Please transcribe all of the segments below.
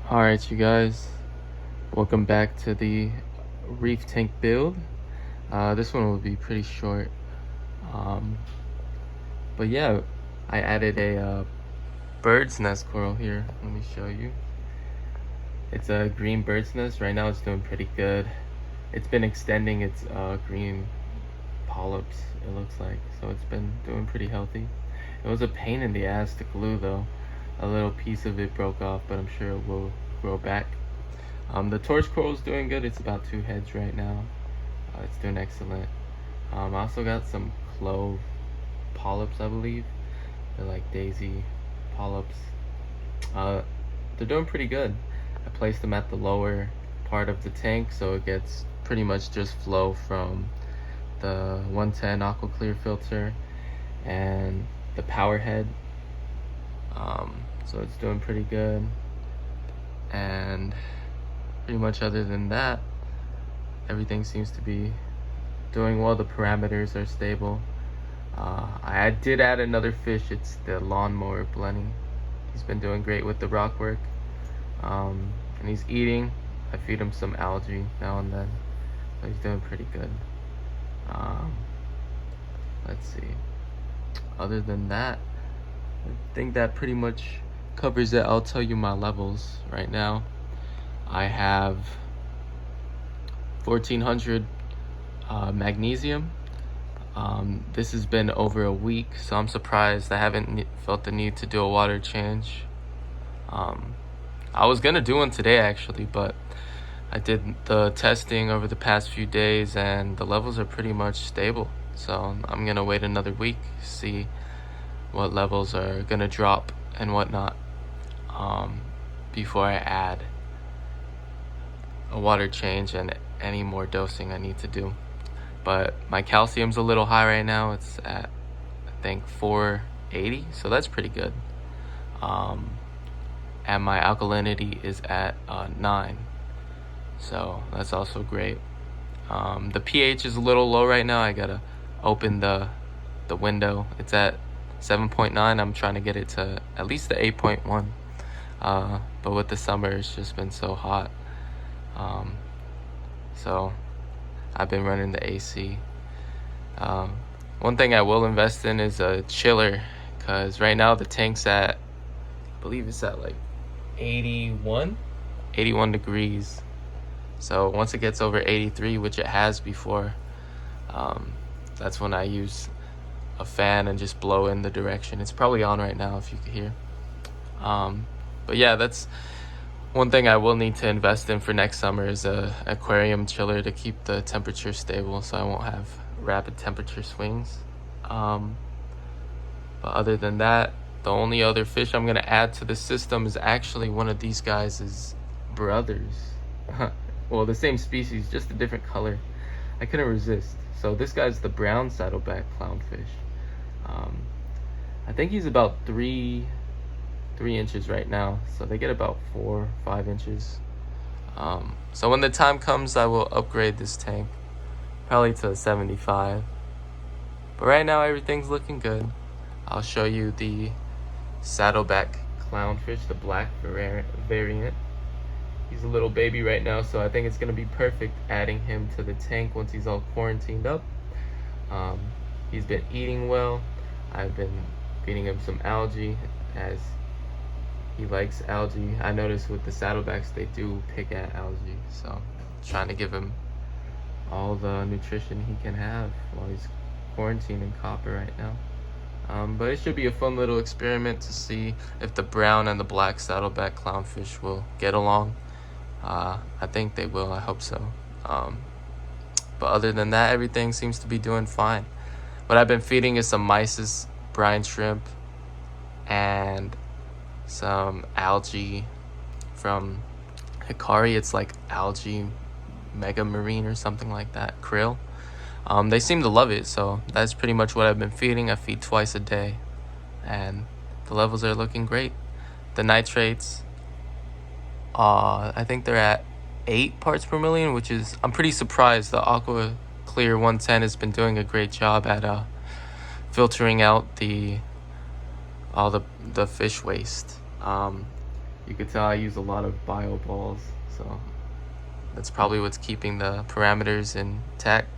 Alright, you guys, welcome back to the reef tank build. This one will be pretty short, um, but yeah, I added a bird's nest coral here. Let me show you. It's a green bird's nest. Right now it's doing pretty good. It's been extending its green polyps, it looks like, so it's been doing pretty healthy. It was a pain in the ass to glue though. A little piece of it broke off, but I'm sure it will grow back. The torch coral is doing good. It's about 2 heads right now. It's doing excellent. I also got some clove polyps, I believe. They're like daisy polyps. They're doing pretty good. I placed them at the lower part of the tank, so it gets pretty much just flow from the 110 aqua clear filter and the power head. So it's doing pretty good, and pretty much other than that, everything seems to be doing well. The parameters are stable. I did add another fish. It's the lawnmower Blenny. He's been doing great with the rock work, and he's eating. I feed him some algae now and then, so he's doing pretty good. Let's see. Other than that, I think that pretty much covers it. I'll tell you my levels right now. I have 1400 magnesium. This has been over a week, so I'm surprised I haven't felt the need to do a water change. I was gonna do one today actually, but I did the testing over the past few days and the levels are pretty much stable. So I'm gonna wait another week, see what levels are gonna drop and whatnot, before I add a water change and any more dosing I need to do. But my calcium's a little high right now. It's at, I think, 480, so that's pretty good. And my alkalinity is at 9, so that's also great. The pH is a little low right now. I gotta open the window. It's at 7.9. I'm trying to get it to at least the 8.1. But with the summer, it's just been so hot. So I've been running the AC. One thing I will invest in is a chiller, because right now the tank's at, I believe it's at like 81 degrees. So once it gets over 83, which it has before, that's when I use a fan and just blow in the direction. It's probably on right now if you can hear. But yeah, that's one thing I will need to invest in for next summer, is a aquarium chiller to keep the temperature stable so I won't have rapid temperature swings. But other than that, the only other fish I'm gonna add to the system is actually one of these guys' brothers. Well, the same species, just a different color. I couldn't resist. So this guy's the brown saddleback clownfish. I think he's about 3 inches right now, so they get about 4-5 inches. So when the time comes, I will upgrade this tank, probably to a 75. But right now everything's looking good. I'll show you the saddleback clownfish, the black variant. He's a little baby right now, so I think it's gonna be perfect adding him to the tank once he's all quarantined up. He's been eating well. I've been feeding him some algae, as he likes algae. I noticed with the saddlebacks, they do pick at algae, so I'm trying to give him all the nutrition he can have while he's quarantined in copper right now. But it should be a fun little experiment to see if the brown and the black saddleback clownfish will get along. I think they will. I hope so. But other than that, everything seems to be doing fine. What I've been feeding is some mysis brine shrimp and some algae from Hikari. It's like algae mega marine or something like that, krill. They seem to love it, so that's pretty much what I've been feeding. I feed twice a day, and the levels are looking great. The nitrates, I think they're at 8 parts per million, which is, I'm pretty surprised. The Aqua Clear 110 has been doing a great job at filtering out all the fish waste. You could tell I use a lot of bio balls, so that's probably what's keeping the parameters intact.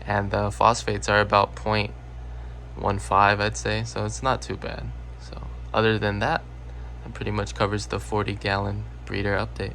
And the phosphates are about 0.15, I'd say, so it's not too bad. So other than that, it pretty much covers the 40-gallon breeder update.